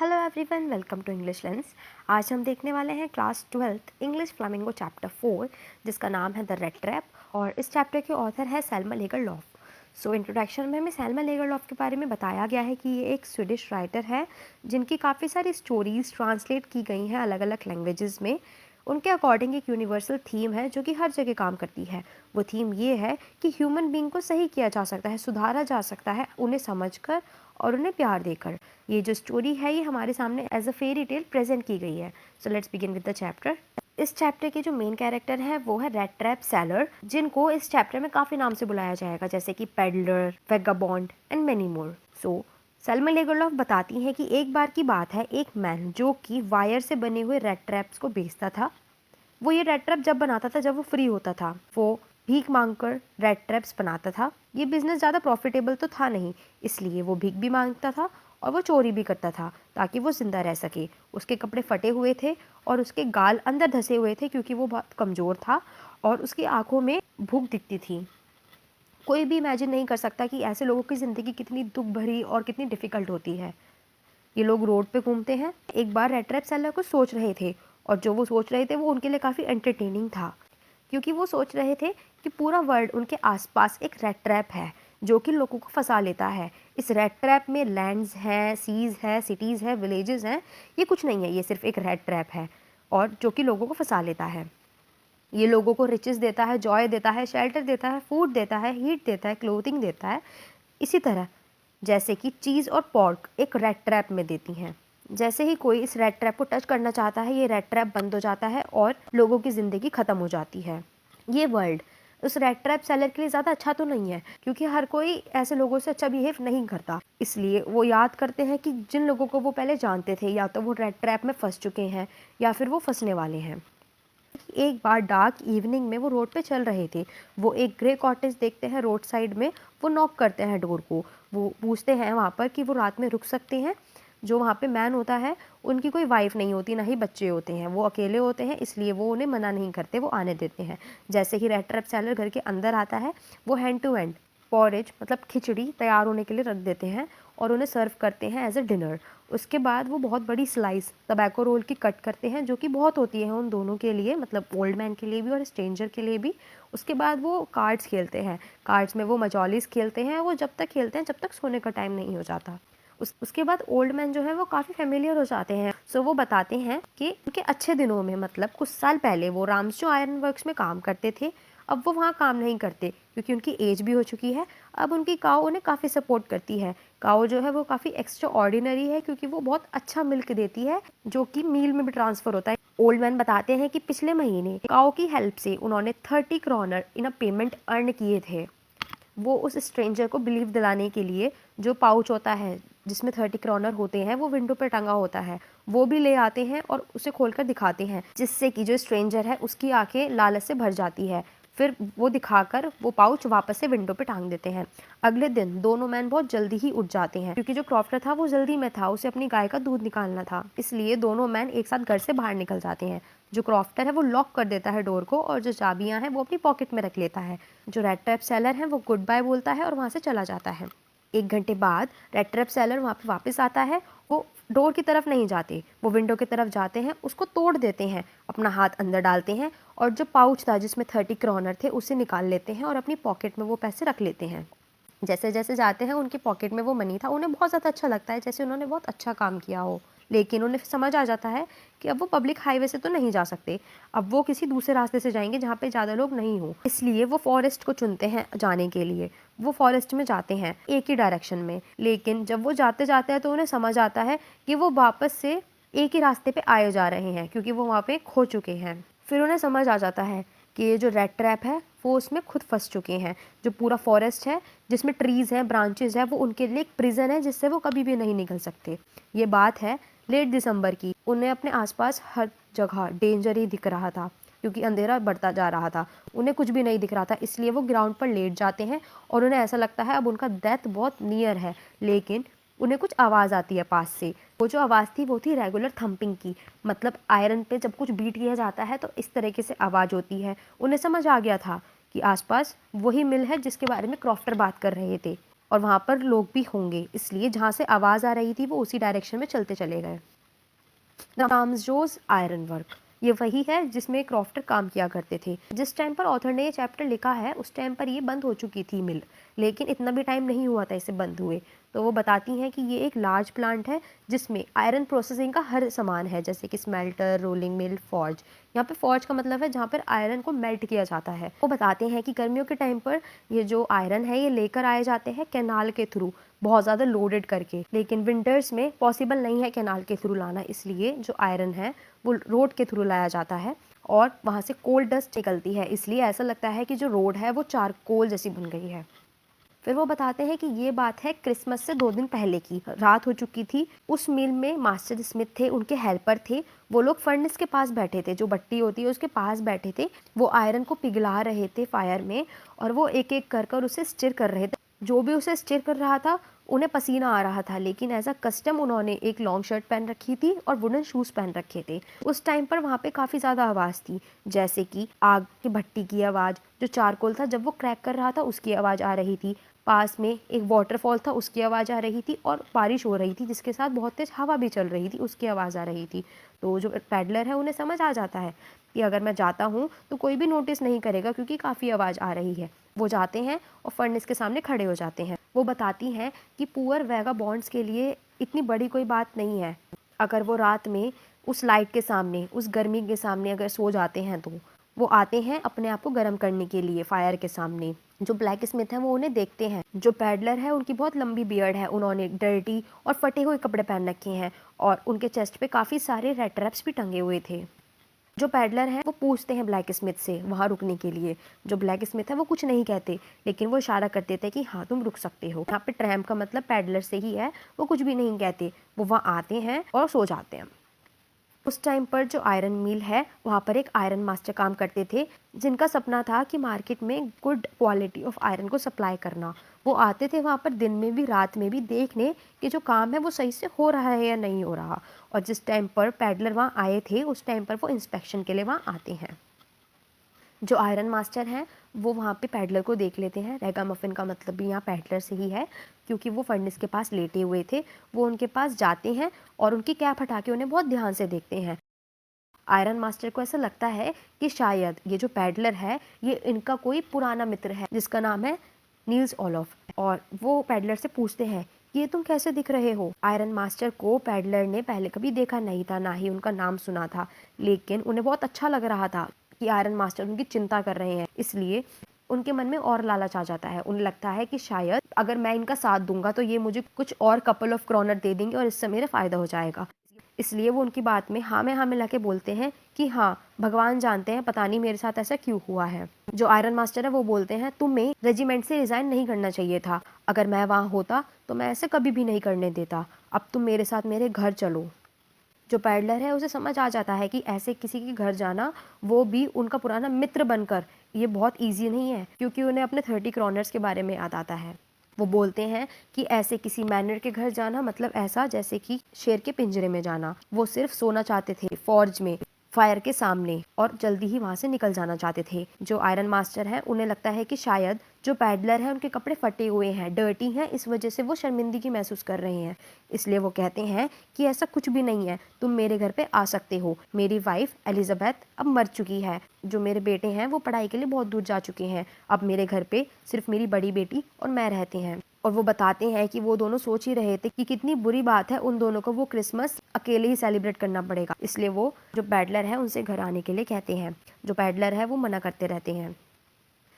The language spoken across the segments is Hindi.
Hello everyone, welcome to English lens. आज हम देखने वाले हैं class 12th English flamingo chapter 4, जिसका नाम है द रेड ट्रैप। और इस चैप्टर के ऑथर है सेल्मा लेगरलॉफ। सो इंट्रोडक्शन में हमें सेल्मा लेगरलॉफ के बारे में बताया गया है कि ये एक स्वीडिश राइटर है जिनकी काफ़ी सारी स्टोरीज ट्रांसलेट की गई हैं अलग अलग लैंग्वेजेस में। उनके अकॉर्डिंग एक यूनिवर्सल थीम है जो कि हर जगह काम करती है। वो थीम ये है कि ह्यूमन बीइंग को सही किया जा सकता है, सुधारा जा सकता है, उन्हें समझकर और उन्हें प्यार देकर। ये जो स्टोरी है ये हमारे सामने as a fairy tale present की गई है। So let's begin with the chapter. इस चैप्टर के जो मेन कैरेक्टर है वो है रेड ट्रैप सेलर, जिनको इस चैप्टर में काफ़ी नाम से बुलाया जाएगा, जैसे कि peddler, vagabond and many more. So Selma Lagerlof बताती हैं कि एक बार की बात है, एक मैन जो कि वायर से बने हुए रेड ट्रैप्स को बेचता था। वो ये रेड ट्रैप जब बनाता था जब वो फ्री होता था। वो भीख मांगकर रेड ट्रैप्स बनाता था। ये बिजनेस ज़्यादा प्रॉफिटेबल तो था नहीं, इसलिए वो भीख भी मांगता था और वो चोरी भी करता था ताकि वो जिंदा रह सके। उसके कपड़े फटे हुए थे और उसके गाल अंदर धंसे हुए थे क्योंकि वो बहुत कमज़ोर था और उसकी आंखों में भूख दिखती थी। कोई भी इमेजिन नहीं कर सकता कि ऐसे लोगों की ज़िंदगी कितनी दुख भरी और कितनी डिफ़िकल्ट होती है। ये लोग रोड पे घूमते हैं। एक बार रेड ट्रैप सेलर कुछ सोच रहे थे और जो वो सोच रहे थे वो उनके लिए काफ़ी एंटरटेनिंग था, क्योंकि वो सोच रहे थे कि पूरा वर्ल्ड उनके आसपास एक रेड ट्रैप है जो कि लोगों को फंसा लेता है। इस रेड ट्रैप में लैंड्स हैं, सीज़ है, सिटीज़ है, विलेजेस हैं। ये कुछ नहीं है, ये सिर्फ एक रेड ट्रैप है और जो कि लोगों को फंसा लेता है। ये लोगों को रिचेस देता है, जॉय देता है, शेल्टर देता है, फूड देता है, हीट देता है, क्लोथिंग देता है। इसी तरह जैसे कि चीज़ और पॉर्क एक रेड ट्रैप में देती हैं। जैसे ही कोई इस रेड ट्रैप को टच करना चाहता है, ये रेड ट्रैप बंद हो जाता है और लोगों की ज़िंदगी ख़त्म हो जाती है। ये वर्ल्ड उस रेड ट्रैप सेलर के लिए ज़्यादा अच्छा तो नहीं है, क्योंकि हर कोई ऐसे लोगों से अच्छा बिहेव नहीं करता। इसलिए वो याद करते हैं कि जिन लोगों को वो पहले जानते थे, या तो वो रेड ट्रैप में फंस चुके हैं या फिर वो फंसने वाले हैं। एक बार डार्क इवनिंग में वो रोड पे चल रहे थे। वो एक ग्रे कॉटेज देखते हैं रोड साइड में। वो नॉक करते हैं डोर को। वो पूछते हैं वहाँ पर कि वो रात में रुक सकते हैं। जो वहाँ पे मैन होता है, उनकी कोई वाइफ नहीं होती, ना ही बच्चे होते हैं, वो अकेले होते हैं, इसलिए वो उन्हें मना नहीं करते, वो आने देते हैं। जैसे ही रेड ट्रैप सेलर घर के अंदर आता है, वो हैंड टू हैंड पॉरेज मतलब खिचड़ी तैयार होने के लिए रख देते हैं और उन्हें सर्व करते हैं एज अ डिनर। उसके बाद वो बहुत बड़ी स्लाइस टबैको रोल की कट करते हैं, जो कि बहुत होती है उन दोनों के लिए, मतलब ओल्ड मैन के लिए भी और स्ट्रेंजर के लिए भी। उसके बाद वो कार्ड्स खेलते हैं। कार्ड्स में वो मजॉलीस खेलते हैं। वो जब तक खेलते हैं जब तक सोने का टाइम नहीं हो जाता। उसके बाद ओल्ड मैन जो है वो काफ़ी फेमिलियर हो जाते हैं। सो वो बताते हैं कि उनके अच्छे दिनों में, मतलब कुछ साल पहले, वो राम्सजो आयरन वर्क्स में काम करते थे। अब वो वहाँ काम नहीं करते क्योंकि उनकी एज भी हो चुकी है। अब उनकी काऊ उन्हें काफ़ी सपोर्ट करती है। काऊ जो है वो काफ़ी एक्स्ट्रा ऑर्डिनरी है क्योंकि वो बहुत अच्छा मिल्क देती है, जो कि मील में भी ट्रांसफ़र होता है। ओल्ड मैन बताते हैं कि पिछले महीने काऊ की हेल्प से उन्होंने 30 क्रॉनर इन अ पेमेंट अर्न किए थे। वो उस स्ट्रेंजर को बिलीव दिलाने के लिए जो पाउच होता है जिसमें 30 क्रॉनर होते हैं, वो विंडो पर टंगा होता है, वो भी ले आते हैं और उसे खोलकर दिखाते हैं, जिससे कि जो स्ट्रेंजर है उसकी आंखें लालच से भर जाती है। फिर वो दिखाकर वो पाउच वापस से विंडो पे टांग देते हैं। अगले दिन दोनों मैन बहुत जल्दी ही उठ जाते हैं क्योंकि जो क्रॉफ्टर था वो जल्दी में था, उसे अपनी गाय का दूध निकालना था, इसलिए दोनों मैन एक साथ घर से बाहर निकल जाते हैं। जो क्रॉफ्टर है वो लॉक कर देता है डोर को और जो चाबियां हैं वो अपनी पॉकेट में रख लेता है। जो रेड ट्रैप सेलर है वो गुड बाय बोलता है और वहाँ से चला जाता है। 1 घंटे बाद रेड ट्रैप सेलर वहाँ पे वापस आता है। वो डोर की तरफ नहीं जाते, वो विंडो की तरफ जाते हैं, उसको तोड़ देते हैं, अपना हाथ अंदर डालते हैं और जो पाउच था जिसमें 30 क्रॉनर थे उसे निकाल लेते हैं और अपनी पॉकेट में वो पैसे रख लेते हैं। जैसे जैसे जाते हैं उनके पॉकेट में वो मनी था, उन्हें बहुत ज़्यादा अच्छा लगता है, जैसे उन्होंने बहुत अच्छा काम किया हो। लेकिन उन्हें समझ आ जाता है कि अब वो पब्लिक हाईवे से तो नहीं जा सकते, अब वो किसी दूसरे रास्ते से जाएंगे जहाँ पे ज़्यादा लोग नहीं हो। इसलिए वो फॉरेस्ट को चुनते हैं जाने के लिए। वो फॉरेस्ट में जाते हैं एक ही डायरेक्शन में, लेकिन जब वो जाते जाते हैं तो उन्हें समझ आता है कि वो वापस से एक ही रास्ते पे आए जा रहे हैं क्योंकि वो वहाँ पे खो चुके हैं। फिर उन्हें समझ आ जाता है कि ये जो रेड ट्रैप है वो उसमें खुद फंस चुके हैं। जो पूरा फॉरेस्ट है जिसमें ट्रीज़ हैं, ब्रांचेज है, वो उनके लिए एक प्रिजन है जिससे वो कभी भी नहीं निकल सकते। ये बात है लेट दिसंबर की। उन्हें अपने आसपास हर जगह डेंजर ही दिख रहा था क्योंकि अंधेरा बढ़ता जा रहा था। उन्हें कुछ भी नहीं दिख रहा था, इसलिए वो ग्राउंड पर लेट जाते हैं और उन्हें ऐसा लगता है अब उनका डेथ बहुत नियर है। लेकिन उन्हें कुछ आवाज़ आती है पास से। वो जो आवाज़ थी वो थी रेगुलर थंपिंग की, मतलब आयरन पे जब कुछ बीट किया जाता है तो इस तरीके से आवाज़ होती है। उन्हें समझ आ गया था कि आसपास वही मिल है जिसके बारे में क्रॉफ्टर बात कर रहे थे। और वहाँ पर लोग भी होंगे, इसलिए जहाँ से आवाज़ आ रही थी वो उसी डायरेक्शन में चलते चले गए। रामजोस आयरन वर्क, ये वही है जिसमें क्रॉफ्टर काम किया करते थे। जिस टाइम पर ऑथर ने ये चैप्टर लिखा है उस टाइम पर ये बंद हो चुकी थी मिल, लेकिन इतना भी टाइम नहीं हुआ था इसे बंद हुए। तो वो बताती हैं कि ये एक लार्ज प्लांट है जिसमें आयरन प्रोसेसिंग का हर सामान है, जैसे कि स्मेल्टर, रोलिंग मिल, फॉर्ज। यहाँ पे फॉर्ज का मतलब है जहाँ पर आयरन को मेल्ट किया जाता है। वो बताते हैं कि गर्मियों के टाइम पर ये जो आयरन है ये लेकर आए जाते हैं कैनाल के थ्रू, बहुत ज़्यादा लोडेड करके, लेकिन विंटर्स में पॉसिबल नहीं है कैनाल के थ्रू लाना, इसलिए जो आयरन है वो रोड के थ्रू लाया जाता है और वहाँ से कोल डस्ट निकलती है, इसलिए ऐसा लगता है कि जो रोड है वो चारकोल जैसी बन गई है। फिर वो बताते हैं कि ये बात है क्रिसमस से 2 दिन पहले की, रात हो चुकी थी। उस मिल में मास्टर स्मिथ थे, उनके हेल्पर थे, वो लोग फर्नेस के पास बैठे थे, जो भट्टी होती है उसके पास बैठे थे। वो आयरन को पिघला रहे थे फायर में और वो एक एक कर उसे स्टिर कर रहे थे। जो भी उसे स्टिर कर रहा था उन्हें पसीना आ रहा था, लेकिन एज अ कस्टम उन्होंने एक लॉन्ग शर्ट पहन रखी थी और वुडन शूज़ पहन रखे थे। उस टाइम पर वहाँ पे काफ़ी ज़्यादा आवाज़ थी, जैसे कि आग की भट्टी की आवाज़, जो चारकोल था जब वो क्रैक कर रहा था उसकी आवाज़ आ रही थी, पास में एक वाटरफॉल था उसकी आवाज़ आ रही थी और बारिश हो रही थी जिसके साथ बहुत तेज़ हवा भी चल रही थी, उसकी आवाज़ आ रही थी। तो जो पैडलर है उन्हें समझ आ जाता है कि अगर मैं जाता हूँ तो कोई भी नोटिस नहीं करेगा क्योंकि काफ़ी आवाज़ आ रही है। वो जाते हैं और फर्नेस के सामने खड़े हो जाते हैं। वो बताती हैं कि पुअर वैगाबॉन्ड्स के लिए इतनी बड़ी कोई बात नहीं है अगर वो रात में उस लाइट के सामने, उस गर्मी के सामने अगर सो जाते हैं तो वो आते हैं अपने आप को गर्म करने के लिए फायर के सामने। जो ब्लैक स्मिथ है वो उन्हें देखते हैं। जो पैडलर है उनकी बहुत लंबी बियर्ड है, उन्होंने डर्टी और फटे हुए कपड़े पहन रखे हैं और उनके चेस्ट पे काफ़ी सारे रेड ट्रैप्स भी टंगे हुए थे। जो पैडलर है वो पूछते हैं ब्लैक स्मिथ से वहाँ रुकने के लिए। जो ब्लैक स्मिथ है वो कुछ नहीं कहते, लेकिन वो इशारा कर देते कि हाँ तुम रुक सकते हो। यहाँ पे ट्रैम्प का मतलब पैडलर से ही है, वो कुछ भी नहीं कहते, वो वहाँ आते हैं और सो जाते हैं। उस टाइम पर जो आयरन मिल है वहाँ पर एक आयरन मास्टर काम करते थे जिनका सपना था कि मार्केट में गुड क्वालिटी ऑफ आयरन को सप्लाई करना। वो आते थे वहाँ पर दिन में भी रात में भी देखने कि जो काम है वो सही से हो रहा है या नहीं हो रहा। और जिस टाइम पर पैडलर वहाँ आए थे उस टाइम पर वो इंस्पेक्शन के लिए वहाँ आते हैं। जो आयरन मास्टर हैं वो वहाँ पे पैडलर को देख लेते हैं। रैगामफिन का मतलब भी यहाँ पैडलर से ही है क्योंकि वो फर्नेस के पास लेटे हुए थे। वो उनके पास जाते हैं और उनकी कैप हटा के उन्हें बहुत ध्यान से देखते हैं। आयरन मास्टर को ऐसा लगता है कि शायद ये जो पैडलर है ये इनका कोई पुराना मित्र है जिसका नाम है नील्स ओलॉफ। और वो पैडलर से पूछते हैं कि ये तुम कैसे दिख रहे हो। आयरन मास्टर को पैडलर ने पहले कभी देखा नहीं था, ना ही उनका नाम सुना था, लेकिन उन्हें बहुत अच्छा लग रहा था कि आयरन मास्टर उनकी चिंता कर रहे हैं, इसलिए उनके मन में और लालच आ जाता है। उन्हें लगता है कि शायद अगर मैं इनका साथ दूंगा तो ये मुझे कुछ और कपल ऑफ क्रॉनर दे देंगे और इससे मेरा फ़ायदा हो जाएगा। इसलिए वो उनकी बात में हाँ में हाँ मिला के बोलते हैं कि हाँ भगवान जानते हैं पता नहीं मेरे साथ ऐसा क्यों हुआ है। जो आयरन मास्टर है वो बोलते हैं तुम्हें रेजिमेंट से रिज़ाइन नहीं करना चाहिए था, अगर मैं वहाँ होता तो मैं ऐसे कभी भी नहीं करने देता, अब तुम मेरे साथ मेरे घर चलो। जो पैडलर है उसे समझ आ जाता है कि ऐसे किसी के घर जाना, वो भी उनका पुराना मित्र बनकर, ये बहुत ईजी नहीं है क्योंकि उन्हें अपने 30 क्रॉनर्स के बारे में याद आता है। वो बोलते हैं कि ऐसे किसी मैनर के घर जाना मतलब ऐसा जैसे कि शेर के पिंजरे में जाना। वो सिर्फ सोना चाहते थे फॉर्ज में फायर के सामने और जल्दी ही वहाँ से निकल जाना चाहते थे। जो आयरन मास्टर है उन्हें लगता है कि शायद जो पैडलर है उनके कपड़े फटे हुए हैं, डर्टी हैं, इस वजह से वो शर्मिंदगी महसूस कर रहे हैं। इसलिए वो कहते हैं कि ऐसा कुछ भी नहीं है, तुम मेरे घर पे आ सकते हो। मेरी वाइफ एलिजाबेथ अब मर चुकी है, जो मेरे बेटे हैं वो पढ़ाई के लिए बहुत दूर जा चुके हैं, अब मेरे घर पे सिर्फ मेरी बड़ी बेटी और मैं रहते हैं। और वो बताते हैं कि वो दोनों सोच ही रहे थे कि कितनी बुरी बात है उन दोनों को वो क्रिसमस अकेले ही सेलिब्रेट करना पड़ेगा, इसलिए वो जो पैडलर है उनसे घर आने के लिए कहते हैं। जो पैडलर है वो मना करते रहते हैं।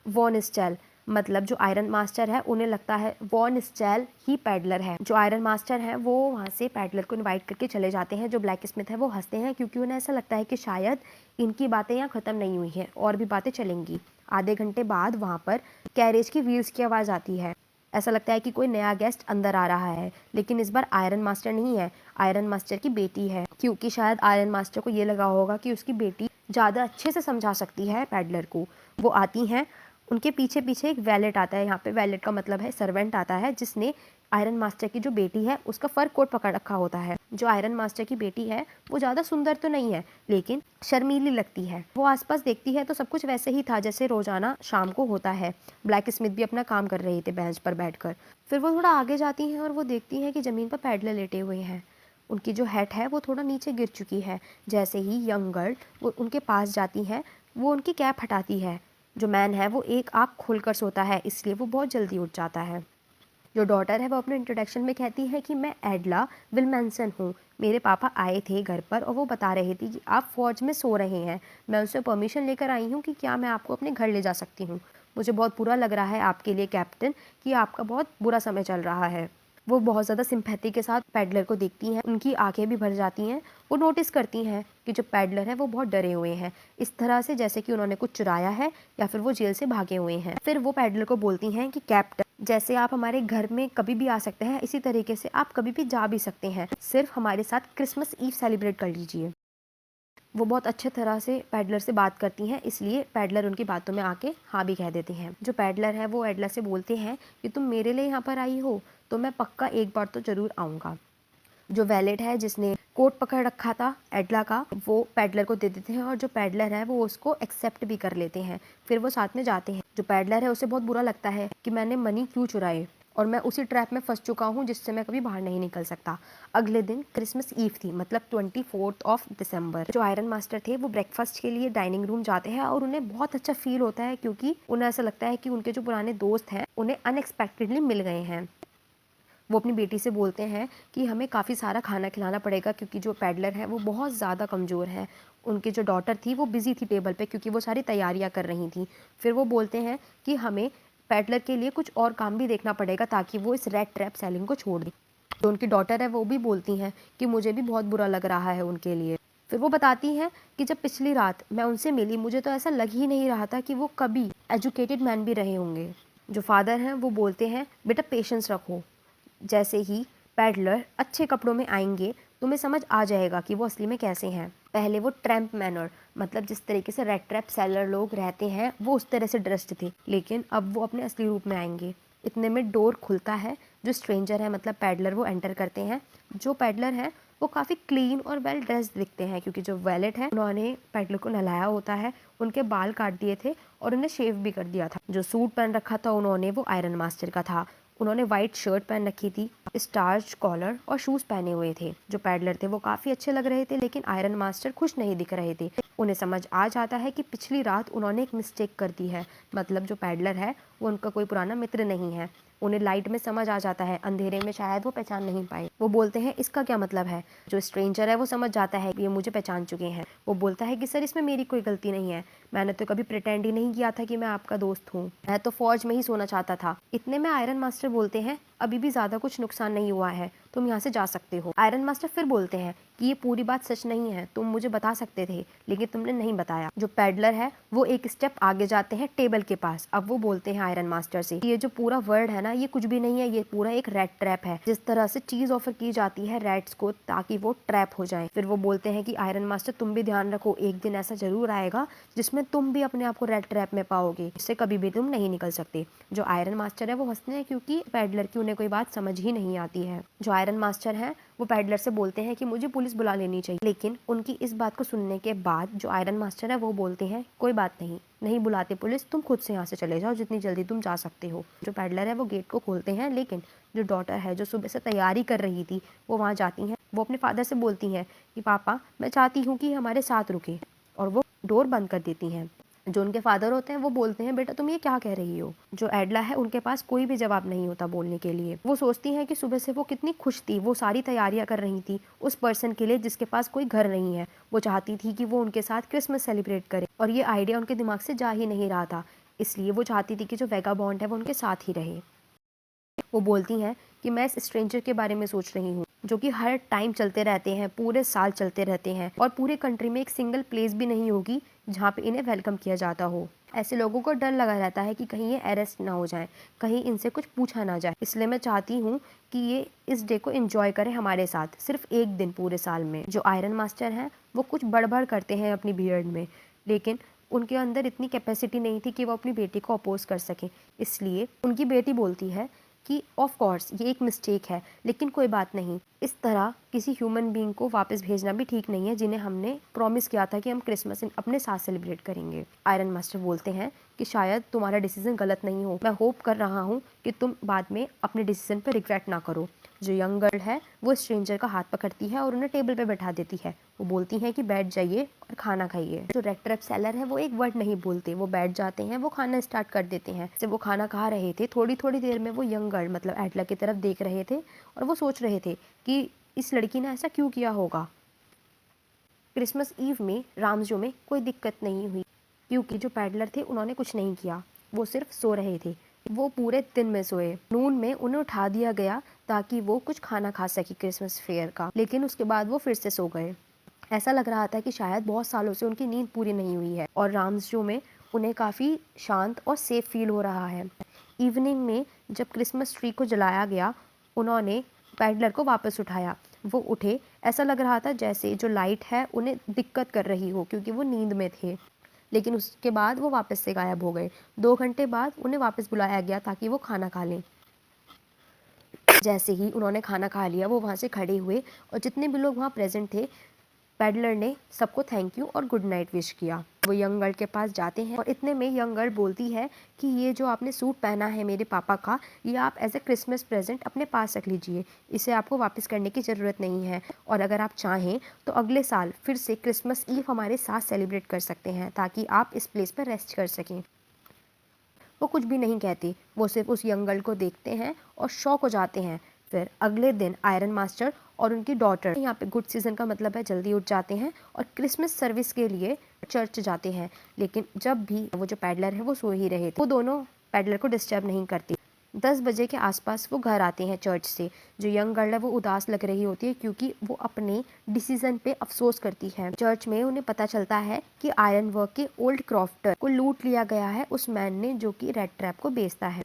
वॉन स्टेल मतलब जो आयरन मास्टर है उन्हें लगता है वॉन स्टेल ही पैडलर है। जो आयरन मास्टर है वो वहाँ से पैडलर को इनवाइट करके चले जाते हैं। जो ब्लैक स्मिथ है वो हंसते हैं क्योंकि उन्हें ऐसा लगता है कि शायद इनकी बातें यहाँ ख़त्म नहीं हुई हैं और भी बातें चलेंगी। आधे घंटे बाद वहाँ पर कैरेज की व्हील्स की आवाज़ आती है। ऐसा लगता है कि कोई नया गेस्ट अंदर आ रहा है, लेकिन इस बार आयरन मास्टर नहीं है, आयरन मास्टर की बेटी है, क्योंकि शायद आयरन मास्टर को ये लगा होगा कि उसकी बेटी ज़्यादा अच्छे से समझा सकती है पैडलर को। वो आती हैं, उनके पीछे पीछे एक वैलेट आता है। यहाँ पे वैलेट का मतलब है सर्वेंट आता है, जिसने आयरन मास्टर की जो बेटी है उसका फर कोट पकड़ रखा होता है। जो आयरन मास्टर की बेटी है वो ज़्यादा सुंदर तो नहीं है, लेकिन शर्मीली लगती है। वो आसपास देखती है तो सब कुछ वैसे ही था जैसे रोजाना शाम को होता है। ब्लैक स्मिथ भी अपना काम कर रही थे बेंच पर बैठकर। फिर वो थोड़ा आगे जाती हैं और वो देखती हैं कि ज़मीन पर पैडलर लेटे हुए हैं। उनकी जो हेड है वो थोड़ा नीचे गिर चुकी है। जैसे ही यंग गर्ल वो उनके पास जाती है, वो उनकी कैप हटाती है। जो मैन है वो एक आँख खोलकर सोता है, इसलिए वो बहुत जल्दी उठ जाता है। जो डॉटर है वो अपने इंट्रोडक्शन में कहती है कि मैं एडला विलमेंसन हूँ। मेरे पापा आए थे घर पर और वो बता रहे थे कि आप फौज में सो रहे हैं। मैं उनसे परमिशन लेकर आई हूँ कि क्या मैं आपको अपने घर ले जा सकती हूँ। मुझे बहुत बुरा लग रहा है आपके लिए कैप्टन कि आपका बहुत बुरा समय चल रहा है। वो बहुत ज़्यादा सिंपैथी के साथ पैडलर को देखती हैं, उनकी आंखें भी भर जाती हैं। वो नोटिस करती हैं कि जो पैडलर है वो बहुत डरे हुए हैं, इस तरह से जैसे कि उन्होंने कुछ चुराया है या फिर वो जेल से भागे हुए हैं। फिर वो पैडलर को बोलती हैं कि कैप्टन, जैसे आप हमारे घर में कभी भी आ सकते हैं, इसी तरीके से आप कभी भी जा भी सकते हैं। सिर्फ हमारे साथ क्रिसमस ईव सेलिब्रेट कर लीजिए। वो बहुत अच्छे तरह से पैडलर से बात करती हैं, इसलिए पैडलर उनकी बातों में आके हाँ भी कह देते हैं। जो पैडलर है वो एडला से बोलते हैं कि तुम मेरे लिए यहाँ पर आई हो तो मैं पक्का एक बार तो ज़रूर आऊँगा। जो वैलेट है जिसने कोट पकड़ रखा था एडला का, वो पैडलर को दे देते हैं और जो पैडलर है वो उसको एक्सेप्ट भी कर लेते हैं। फिर वो साथ में जाते हैं। जो पैडलर है उसे बहुत बुरा लगता है कि मैंने मनी क्यों चुराए और मैं उसी ट्रैप में फंस चुका हूँ जिससे मैं कभी बाहर नहीं निकल सकता। अगले दिन क्रिसमस ईव थी, मतलब 24 दिसंबर। जो आयरन मास्टर थे वो ब्रेकफास्ट के लिए डाइनिंग रूम जाते हैं और उन्हें बहुत अच्छा फील होता है क्योंकि उन्हें ऐसा लगता है कि उनके जो पुराने दोस्त हैं उन्हें अनएक्सपेक्टेडली मिल गए हैं। वो अपनी बेटी से बोलते हैं कि हमें काफ़ी सारा खाना खिलाना पड़ेगा क्योंकि जो पैडलर है वो बहुत ज़्यादा कमज़ोर है। उनकी जो डॉटर थी वो बिज़ी थी टेबल पे क्योंकि वो सारी तैयारियां कर रही थी। फिर वो बोलते हैं कि हमें पैडलर के लिए कुछ और काम भी देखना पड़ेगा ताकि वो इस रेड ट्रैप सेलिंग को छोड़ दे। जो उनकी डॉटर है वो भी बोलती हैं कि मुझे भी बहुत बुरा लग रहा है उनके लिए। फिर वो बताती हैं कि जब पिछली रात मैं उनसे मिली मुझे तो ऐसा लग ही नहीं रहा था कि वो कभी एजुकेटेड मैन भी रहे होंगे। जो फादर हैं वो बोलते हैं बेटा पेशेंस रखो, जैसे ही पैडलर अच्छे कपड़ों में आएंगे तुम्हें समझ आ जाएगा कि वो असली में कैसे हैं। पहले वो ट्रैम्प मैनर, मतलब जिस तरीके से रेड ट्रैप सेलर लोग रहते हैं वो उस तरह से ड्रेस्ड थे, लेकिन अब वो अपने असली रूप में आएंगे। इतने में डोर खुलता है। जो स्ट्रेंजर है मतलब पैडलर वो एंटर करते हैं। जो पैडलर है वो काफ़ी क्लीन और वेल ड्रेस्ड दिखते हैं क्योंकि जो वैलेट है उन्होंने पैडलर को नहलाया होता है, उनके बाल काट दिए थे और उन्हें शेव भी कर दिया था। जो सूट पहन रखा था उन्होंने वो आयरन मास्टर का था। उन्होंने वाइट शर्ट पहन रखी थी, स्टार्च कॉलर और शूज पहने हुए थे। जो पैडलर थे वो काफ़ी अच्छे लग रहे थे, लेकिन आयरन मास्टर खुश नहीं दिख रहे थे। उन्हें समझ आ जाता है कि पिछली रात उन्होंने एक मिस्टेक कर दी है, मतलब जो पैडलर है वो उनका कोई पुराना मित्र नहीं है। उन्हें लाइट में समझ आ जाता है, अंधेरे में शायद वो पहचान नहीं पाए। वो बोलते हैं इसका क्या मतलब है। जो स्ट्रेंजर है वो समझ जाता है कि ये मुझे पहचान चुके हैं। वो बोलता है कि सर इसमें मेरी कोई गलती नहीं है, मैंने तो कभी प्रिटेंड ही नहीं किया था कि मैं आपका दोस्त हूँ, मैं तो फौज में ही सोना चाहता था। इतने में आयरन मास्टर बोलते हैं अभी भी ज़्यादा कुछ नुकसान नहीं हुआ है, तुम यहाँ से जा सकते हो। आयरन मास्टर फिर बोलते हैं कि ये पूरी बात सच नहीं है, तुम मुझे बता सकते थे लेकिन तुमने नहीं बताया। जो पैडलर है वो एक स्टेप आगे जाते हैं टेबल के पास। अब वो बोलते हैं आयरन मास्टर से ये जो पूरा वर्ड है ना ये कुछ भी नहीं है, ये पूरा एक रेड ट्रैप है। जिस तरह से चीज ऑफर की जाती है रेड्स को ताकि वो ट्रैप हो जाए। फिर वो बोलते हैं कि आयरन मास्टर तुम भी ध्यान रखो, एक दिन ऐसा जरूर आएगा जिसमें तुम भी अपने आप को रेड ट्रैप में पाओगे, इससे कभी भी तुम नहीं निकल सकते। जो आयरन मास्टर है वो हंसते हैं क्योंकि पैडलर की उन्हें कोई बात समझ ही नहीं आती है। जो आयरन मास्टर है वो पैडलर से बोलते हैं कि मुझे पुलिस बुला लेनी चाहिए, लेकिन उनकी इस बात को सुनने के बाद जो आयरन मास्टर है वो बोलते हैं कोई बात नहीं, नहीं बुलाते पुलिस, तुम खुद से यहाँ से चले जाओ जितनी जल्दी तुम जा सकते हो। जो पैडलर है वो गेट को खोलते हैं, लेकिन जो डॉटर है जो सुबह से तैयारी कर रही थी वो वहाँ जाती हैं। वो अपने फादर से बोलती हैं कि पापा मैं चाहती हूँ कि हमारे साथ रुके, और वो डोर बंद कर देती हैं। जो उनके फादर होते हैं वो बोलते हैं बेटा तुम ये क्या कह रही हो। जो एडला है उनके पास कोई भी जवाब नहीं होता बोलने के लिए। वो सोचती हैं कि सुबह से वो कितनी खुश थी, वो सारी तैयारियां कर रही थी उस पर्सन के लिए जिसके पास कोई घर नहीं है। वो चाहती थी कि वो उनके साथ क्रिसमस सेलिब्रेट करे और ये आइडिया उनके दिमाग से जा ही नहीं रहा था, इसलिए वो चाहती थी कि जो वेगाबॉन्ड है वो उनके साथ ही रहे। वो बोलती हैं कि मैं इस स्ट्रेंजर के बारे में सोच रही हूँ जो कि हर टाइम चलते रहते हैं, पूरे साल चलते रहते हैं और पूरे कंट्री में एक सिंगल प्लेस भी नहीं होगी जहाँ पे इन्हें वेलकम किया जाता हो। ऐसे लोगों को डर लगा रहता है कि कहीं ये अरेस्ट ना हो जाए, कहीं इनसे कुछ पूछा ना जाए, इसलिए मैं चाहती हूँ कि ये इस डे को एंजॉय करें हमारे साथ, सिर्फ एक दिन पूरे साल में। जो आयरन मास्टर हैं वो कुछ बड़बड़ करते हैं अपनी बियर्ड में, लेकिन उनके अंदर इतनी कैपेसिटी नहीं थी कि वो अपनी बेटी को अपोज कर सकें, इसलिए उनकी बेटी बोलती है कि ऑफ कोर्स ये एक मिस्टेक है, लेकिन कोई बात नहीं, इस तरह किसी ह्यूमन बीइंग को वापस भेजना भी ठीक नहीं है जिन्हें हमने प्रॉमिस किया था कि हम क्रिसमस अपने साथ सेलिब्रेट करेंगे। आयरन मास्टर बोलते हैं कि शायद तुम्हारा डिसीजन गलत नहीं हो, मैं होप कर रहा हूँ कि तुम बाद में अपने डिसीजन पर रिग्रेट ना करो। जो यंग गर्ल है वो स्ट्रेंजर का हाथ पकड़ती है और उन्हें टेबल पे बैठा देती है। वो बोलती है कि बैठ जाइए और खाना खाइए। जो रेड ट्रैप सेलर है वो एक वर्ड नहीं बोलते, वो बैठ जाते हैं, वो खाना स्टार्ट कर देते हैं। जब वो खाना खा रहे थे थोड़ी थोड़ी देर में वो यंग गर्ल मतलब एडला की तरफ देख रहे थे और वो सोच रहे थे कि इस लड़की ने ऐसा क्यों किया होगा। क्रिसमस ईव में रामजो में कोई दिक्कत नहीं हुई क्योंकि जो पैडलर थे उन्होंने कुछ नहीं किया, वो सिर्फ सो रहे थे। वो पूरे दिन में सोए। नून में उन्हें उठा दिया गया ताकि वो कुछ खाना खा सके क्रिसमस फेयर का, लेकिन उसके बाद वो फिर से सो गए। ऐसा लग रहा था कि शायद बहुत सालों से उनकी नींद पूरी नहीं हुई है और रामजो में उन्हें काफ़ी शांत और सेफ फील हो रहा है। इवनिंग में जब क्रिसमस ट्री को जलाया गया उन्होंने पैडलर को वापस उठाया। वो उठे, ऐसा लग रहा था जैसे जो लाइट है उन्हें दिक्कत कर रही हो क्योंकि वो नींद में थे, लेकिन उसके बाद वो वापस से गायब हो गए। 2 घंटे बाद उन्हें वापस बुलाया गया ताकि वो खाना खा लें। जैसे ही उन्होंने खाना खा लिया वो वहाँ से खड़े हुए और जितने भी लोग वहाँ प्रेजेंट थे पैडलर ने सबको थैंक यू और गुड नाइट विश किया। वो यंग गर्ल के पास जाते हैं और इतने में यंग गर्ल बोलती है कि ये जो आपने सूट पहना है मेरे पापा का, ये आप एज ए क्रिसमस प्रेजेंट अपने पास रख लीजिए, इसे आपको वापस करने की ज़रूरत नहीं है और अगर आप चाहें तो अगले साल फिर से क्रिसमस ईव हमारे साथ सेलिब्रेट कर सकते हैं ताकि आप इस प्लेस पर रेस्ट कर सकें। वो कुछ भी नहीं कहती, वो सिर्फ उस यंग गर्ल को देखते हैं और शॉक हो जाते हैं। फिर अगले दिन आयरन मास्टर और उनकी डॉटर यहाँ पे गुड सीजन का मतलब है जल्दी उठ जाते हैं और क्रिसमस सर्विस के लिए चर्च जाते हैं। लेकिन जब भी वो जो पैडलर है वो सो ही रहे थे, वो दोनों पैडलर को डिस्टर्ब नहीं करती। 10 बजे के आसपास वो घर आते हैं चर्च से। जो यंग गर्ल है वो उदास लग रही होती है क्योंकि वो अपने डिसीजन पे अफसोस करती है। चर्च में उन्हें पता चलता है कि आयरन वर्क के ओल्ड क्रॉफ्टर को लूट लिया गया है उस मैन ने जो कि रेड ट्रैप को बेचता है।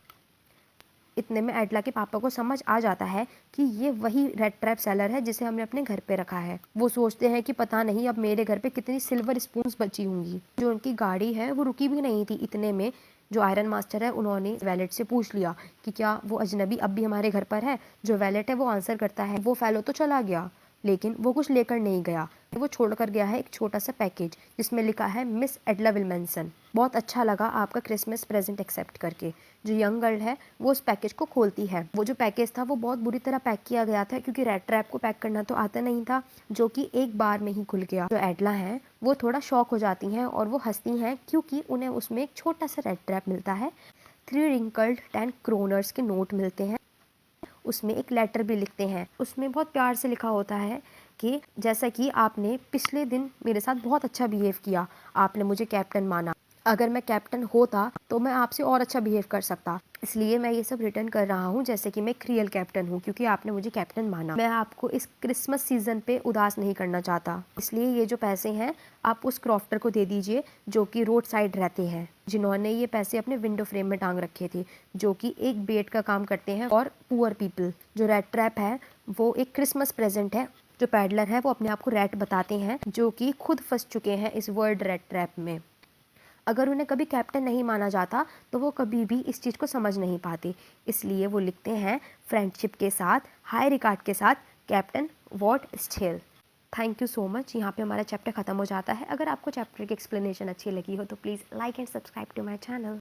इतने में एडला के पापा को समझ आ जाता है कि ये वही रेड ट्रैप सेलर है जिसे हमने अपने घर पे रखा है। वो सोचते हैं कि पता नहीं अब मेरे घर पे कितनी सिल्वर स्पून्स बची होंगी। जो उनकी गाड़ी है वो रुकी भी नहीं थी। इतने में जो आयरन मास्टर है उन्होंने वैलेट से पूछ लिया कि क्या वो अजनबी अब भी हमारे घर पर है। जो वैलेट है वो आंसर करता है वो फेलो तो चला गया, लेकिन वो कुछ लेकर नहीं गया। वो छोड़कर गया है एक छोटा सा पैकेज जिसमें लिखा है मिस एडला विल्मनसन। बहुत अच्छा लगा आपका क्रिसमस प्रेजेंट एक्सेप्ट करके। जो यंग गर्ल है वो उस पैकेज को खोलती है। वो जो पैकेज था वो बहुत बुरी तरह पैक किया गया था क्योंकि रेड ट्रैप को पैक करना तो आता नहीं था, जो कि एक बार में ही खुल गया। जो एडला है वो थोड़ा शॉक हो जाती हैं और वो हंसती हैं क्योंकि उन्हें उसमें एक छोटा सा रेड ट्रैप मिलता है। 3 रिंकल्ड 10 क्रोनर्स के नोट मिलते हैं। उसमें एक लेटर भी लिखते हैं। उसमें बहुत प्यार से लिखा होता है कि जैसा कि आपने पिछले दिन मेरे साथ बहुत अच्छा बिहेव किया, आपने मुझे कैप्टन माना, अगर मैं कैप्टन होता तो मैं आपसे और अच्छा बिहेव कर सकता, इसलिए मैं ये सब रिटर्न कर रहा हूँ जैसे कि मैं एक रियल कैप्टन हूँ क्योंकि आपने मुझे कैप्टन माना। मैं आपको इस क्रिसमस सीजन पे उदास नहीं करना चाहता, इसलिए ये जो पैसे हैं आप उस क्रॉफ्टर को दे दीजिए जो कि रोड साइड रहते हैं, जिन्होंने ये पैसे अपने विंडो फ्रेम में टांग रखे थे, जो कि एक बेट का काम करते हैं और पुअर पीपल। जो रेड ट्रैप है वो एक क्रिसमस प्रेजेंट है। जो पैडलर है वो अपने आप को रैट बताते हैं जो कि खुद फंस चुके हैं इस वर्ल्ड रेड ट्रैप में। अगर उन्हें कभी कैप्टन नहीं माना जाता तो वो कभी भी इस चीज़ को समझ नहीं पाते, इसलिए वो लिखते हैं फ्रेंडशिप के साथ, हाई रिगार्ड के साथ, कैप्टन वॉट स्टेल। Thank you so much. यहाँ पे हमारा चैप्टर खत्म हो जाता है। अगर आपको चैप्टर की एक्सप्लेनेशन अच्छी लगी हो तो please like and subscribe to my channel.